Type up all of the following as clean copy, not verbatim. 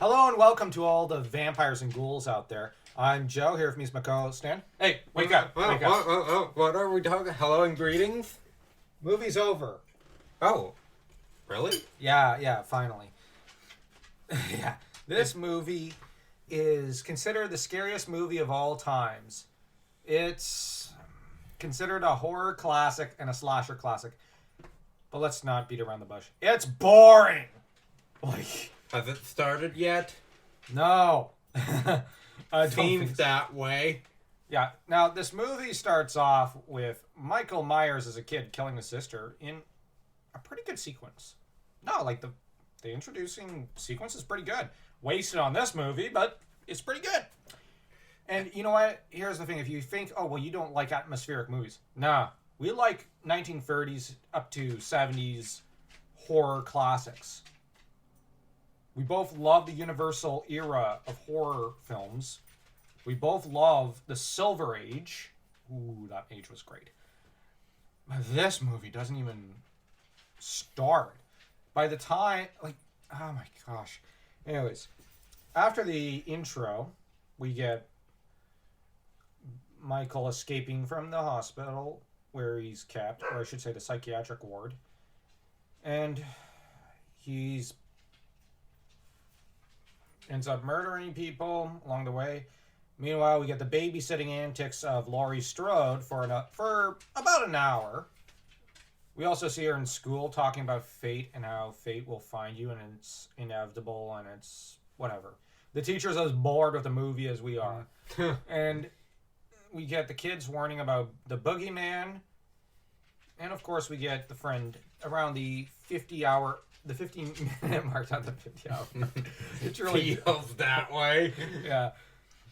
Hello and welcome to all the vampires and ghouls out there. I'm Joe, here with me is my co-host Stan. Hey, wake up, wake up. What are we talking? Hello and greetings? Movie's over. Oh, really? Yeah, finally. Yeah, this movie is considered the scariest movie of all times. It's considered a horror classic and a slasher classic. But let's not beat around the bush. It's boring! Has it started yet? No. Seems that way. Yeah. Now, this movie starts off with Michael Myers as a kid killing his sister in a pretty good sequence. No, the introducing sequence is pretty good. Wasted on this movie, but it's pretty good. And you know what? Here's the thing. If you think, oh, well, you don't like atmospheric movies. Nah. We like 1930s up to 70s horror classics. We both love the Universal era of horror films. We both love the Silver Age. Ooh, that age was great. But this movie doesn't even start. By the time, oh my gosh. Anyways, after the intro, we get Michael escaping from the hospital where he's kept, or I should say the psychiatric ward. And he's ends up murdering people along the way. Meanwhile, we get the babysitting antics of Laurie Strode for about an hour. We also see her in school talking about fate and how fate will find you and it's inevitable and it's whatever. The teacher's as bored with the movie as we are. And we get the kids warning about the boogeyman. And of course we get the friend around the 15-minute mark, not the 50 hour mark. It really feels that way. Yeah.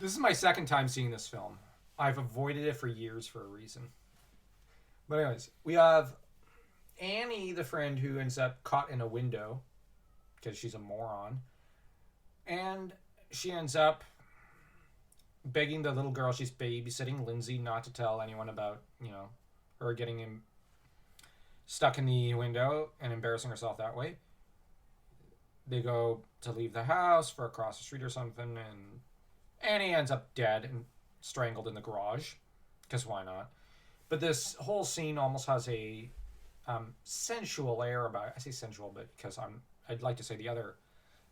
This is my second time seeing this film. I've avoided it for years for a reason. But anyways, we have Annie, the friend who ends up caught in a window because she's a moron. And she ends up begging the little girl she's babysitting, Lindsay, not to tell anyone about, her getting stuck in the window and embarrassing herself that way. They go to leave the house for across the street or something, and Annie ends up dead and strangled in the garage, because why not? But this whole scene almost has a sensual air about it. I say sensual, but because I'd like to say the other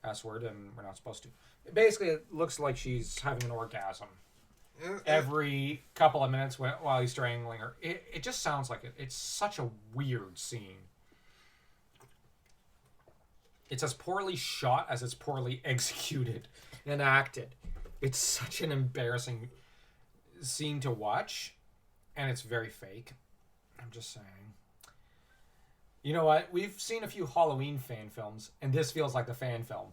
S word, and we're not supposed to. Basically, it looks like she's having an orgasm every couple of minutes while he's strangling her. It just sounds like it. It's such a weird scene. It's as poorly shot as it's poorly executed and acted. It's such an embarrassing scene to watch, and it's very fake. I'm just saying. You know what? We've seen a few Halloween fan films, and this feels like the fan film.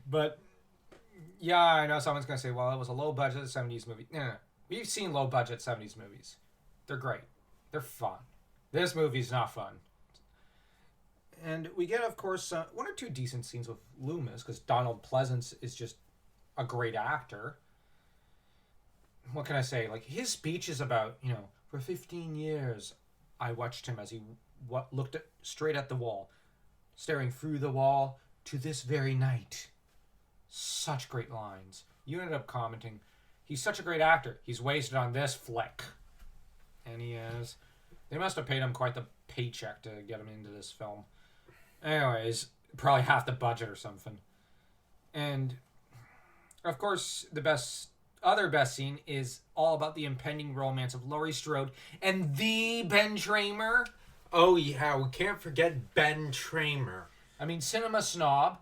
But yeah, I know someone's going to say, well, it was a low-budget 70s movie. No. We've seen low-budget 70s movies. They're great. They're fun. This movie's not fun. And we get, of course, one or two decent scenes with Loomis, because Donald Pleasance is just a great actor. What can I say? His speech is about, for 15 years, I watched him as he looked straight at the wall, staring through the wall to this very night. Such great lines. You ended up commenting, he's such a great actor. He's wasted on this flick. And he is. They must have paid him quite the paycheck to get him into this film. Anyways, probably half the budget or something. And, of course, the other best scene is all about the impending romance of Laurie Strode and the Ben Tramer. Oh, yeah, we can't forget Ben Tramer. I mean, Cinema Snob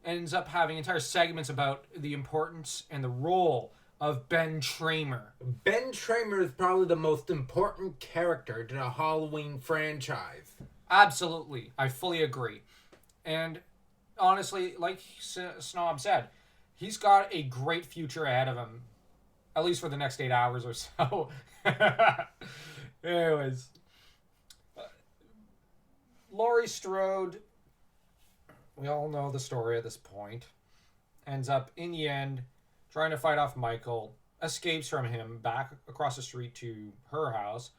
ends up having entire segments about the importance and the role of Ben Tramer. Ben Tramer is probably the most important character to the Halloween franchise. Absolutely. I fully agree. And honestly, like Snob said, he's got a great future ahead of him. At least for the next 8 hours or so. Anyways. Laurie Strode, we all know the story at this point, ends up, in the end, trying to fight off Michael, escapes from him back across the street to her house,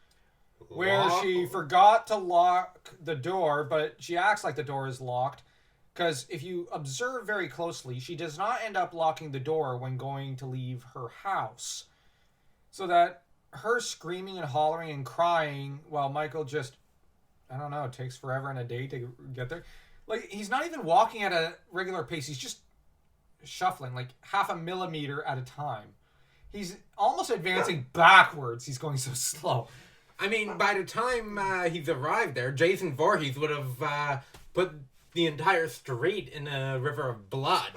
where she forgot to lock the door, but she acts like the door is locked, Because if you observe very closely, she does not end up locking the door when going to leave her house. So that her screaming and hollering and crying while Michael just, I don't know, takes forever and a day to get there. Like, he's not even walking at a regular pace. He's just shuffling, like half a millimeter at a time. He's almost advancing backwards. He's going so slow. I mean, by the time he's arrived there, Jason Voorhees would have put the entire street in a river of blood.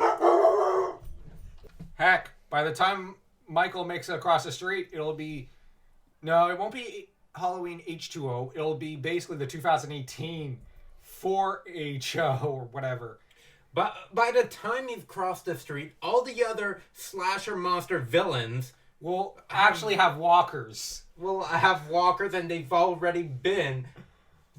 Heck, by the time Michael makes it across the street, it'll be... No, it won't be Halloween H2O. It'll be basically the 2018 4HO or whatever. But by the time he's crossed the street, all the other slasher monster villains will actually have walkers. Will have walkers, and they've already been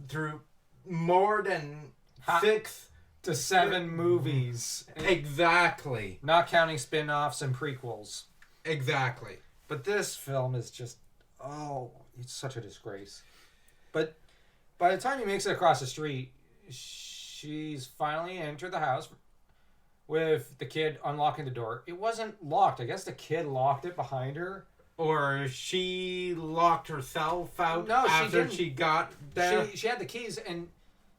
through more than 6 to 7 movies. Exactly. Not counting spin-offs and prequels. Exactly. But this film is just, it's such a disgrace. But by the time he makes it across the street, she's finally entered the house with the kid unlocking the door. It wasn't locked. I guess the kid locked it behind her. Or she locked herself out after she got there. She had the keys and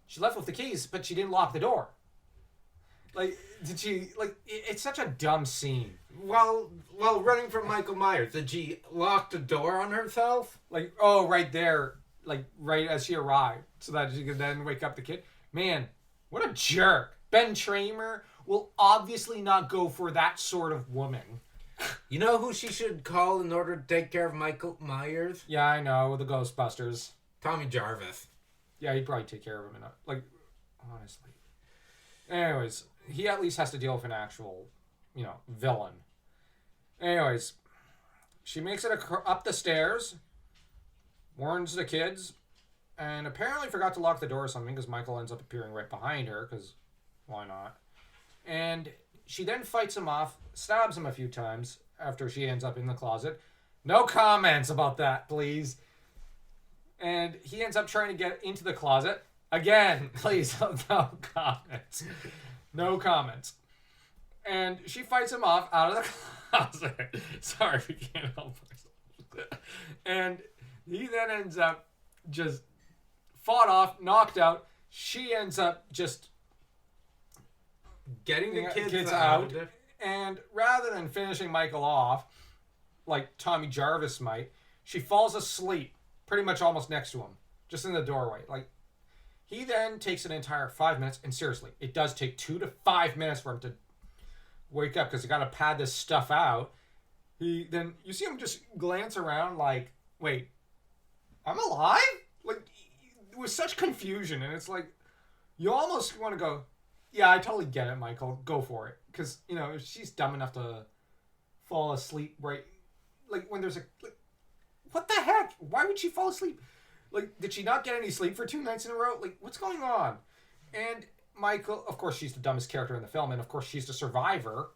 she left with the keys, but she didn't lock the door. Like, did she... Like, it's such a dumb scene. While running from Michael Myers, did she lock the door on herself? Like, oh, right there. Like, right as she arrived. So that she could then wake up the kid. Man, what a jerk. Ben Tramer will obviously not go for that sort of woman. You know who she should call in order to take care of Michael Myers? Yeah, I know. The Ghostbusters. Tommy Jarvis. Yeah, he'd probably take care of him. Like, honestly. Anyways, he at least has to deal with an actual, villain. Anyways, she makes it up the stairs, warns the kids, and apparently forgot to lock the door or something because Michael ends up appearing right behind her because why not? And she then fights him off, stabs him a few times after she ends up in the closet. No comments about that, please. And he ends up trying to get into the closet. Again, please, no comments. No comments. And she fights him off out of the closet. Sorry, we can't help ourselves. And he then ends up just fought off, knocked out. She ends up just getting the kids out. And rather than finishing Michael off, like Tommy Jarvis might, she falls asleep pretty much almost next to him, just in the doorway. Like, he then takes an entire 5 minutes, and seriously, it does take 2 to 5 minutes for him to wake up because he got to pad this stuff out. You see him just glance around like, wait, I'm alive? Like, with such confusion, and it's like, you almost want to go, yeah, I totally get it, Michael. Go for it. Because, if she's dumb enough to fall asleep right... Like, when there's what the heck? Why would she fall asleep? Like, did she not get any sleep for 2 nights in a row? Like, what's going on? And Michael... Of course, she's the dumbest character in the film, and of course, she's the survivor.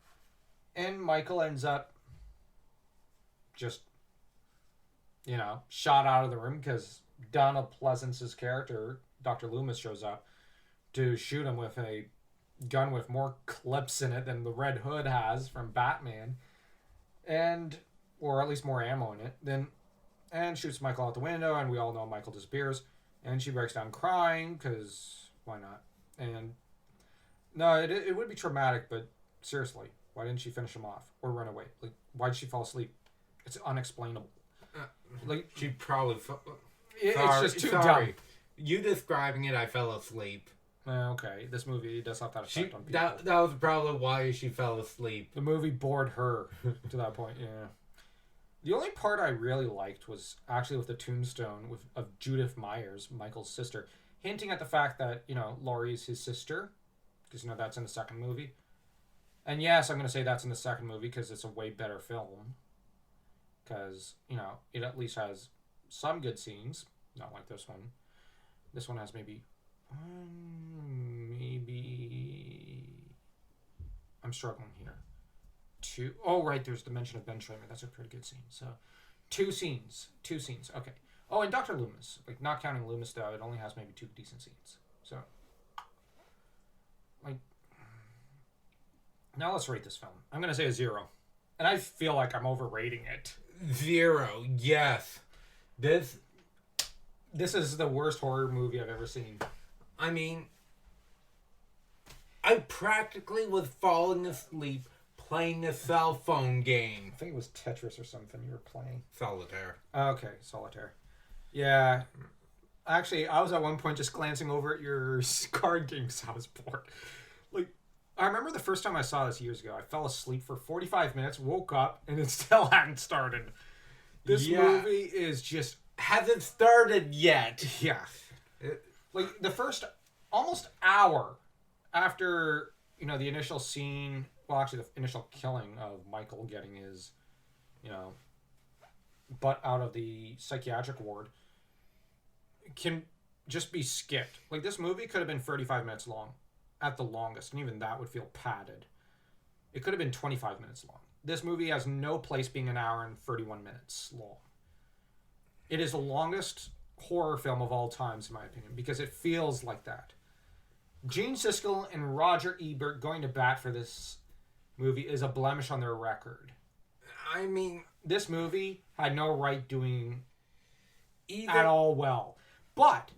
And Michael ends up just, shot out of the room because Donna Pleasance's character, Dr. Loomis, shows up to shoot him with a gun with more clips in it than the Red Hood has from Batman, or at least more ammo in it, and shoots Michael out the window, and we all know Michael disappears, and she breaks down crying, because why not? And no, it would be traumatic, but seriously, why didn't she finish him off or run away? Like, why did she fall asleep? It's unexplainable. Like, she probably it's just too dumb. You describing it, I fell asleep. Okay, this movie does have that effect on people. That was probably why she fell asleep. The movie bored her to that point, yeah. The only part I really liked was actually with the tombstone of Judith Myers, Michael's sister, hinting at the fact that, Laurie's his sister, because, that's in the second movie. And yes, I'm going to say that's in the second movie because it's a way better film. Because, it at least has some good scenes, not like this one. This one has maybe... I'm struggling here. 2. Oh, right, there's the mention of Ben Tramer. That's a pretty good scene. So, 2 scenes. Okay. Oh, and Dr. Loomis. Like, not counting Loomis, though, it only has maybe 2 decent scenes. So, like, Now let's rate this film. I'm going to say a 0. And I feel like I'm overrating it. 0. Yes. This is the worst horror movie I've ever seen. I mean, I practically was falling asleep playing a cell phone game. I think it was Tetris or something you were playing. Solitaire. Okay, Solitaire. Yeah. Actually, I was at one point just glancing over at your card games I was bored. Like, I remember the first time I saw this years ago. I fell asleep for 45 minutes, woke up, and it still hadn't started. This movie is just... hasn't started yet. Yeah. Like, the first almost hour after, the initial scene... Well, actually, the initial killing of Michael getting his, butt out of the psychiatric ward can just be skipped. Like, this movie could have been 35 minutes long at the longest, and even that would feel padded. It could have been 25 minutes long. This movie has no place being an hour and 31 minutes long. It is the longest horror film of all times, in my opinion, because it feels like that. Gene Siskel and Roger Ebert going to bat for this movie is a blemish on their record. I mean, this movie had no right doing at all well. But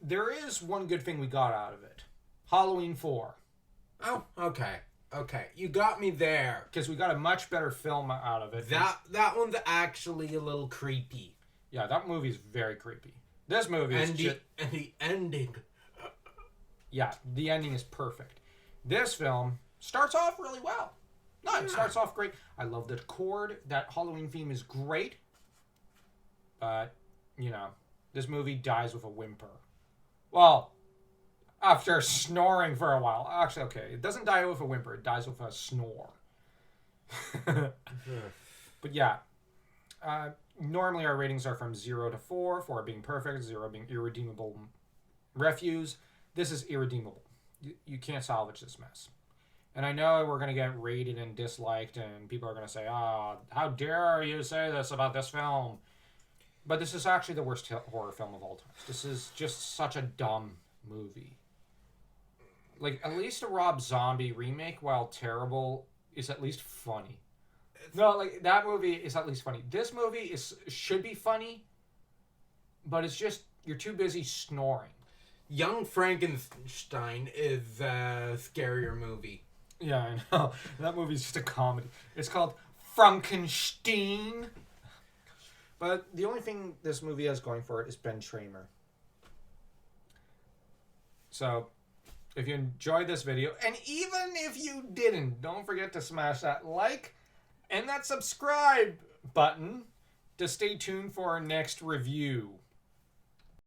there is one good thing we got out of it. Halloween 4. Oh, okay. Okay, you got me there. Because we got a much better film out of it. That one's actually a little creepy. Yeah, that movie's very creepy. This movie is and the ending. Yeah, the ending is perfect. This film starts off really well. No, it starts off great. I love the chord. That Halloween theme is great. But, this movie dies with a whimper. Well, after snoring for a while. Actually, okay, it doesn't die with a whimper. It dies with a snore. But yeah. Normally our ratings are from 0 to 4. 4 being perfect, 0 being irredeemable refuse. This is irredeemable. You can't salvage this mess. And I know we're going to get rated and disliked, and people are going to say, how dare you say this about this film? But this is actually the worst horror film of all time. This is just such a dumb movie. Like, at least a Rob Zombie remake, while terrible, is at least funny. No, like, that movie is at least funny. This movie should be funny, but it's just, you're too busy snoring. Young Frankenstein is a scarier movie. Yeah, I know. That movie's just a comedy. It's called Frankenstein. But the only thing this movie has going for it is Ben Tramer. So, if you enjoyed this video, and even if you didn't, don't forget to smash that like and that subscribe button to stay tuned for our next review.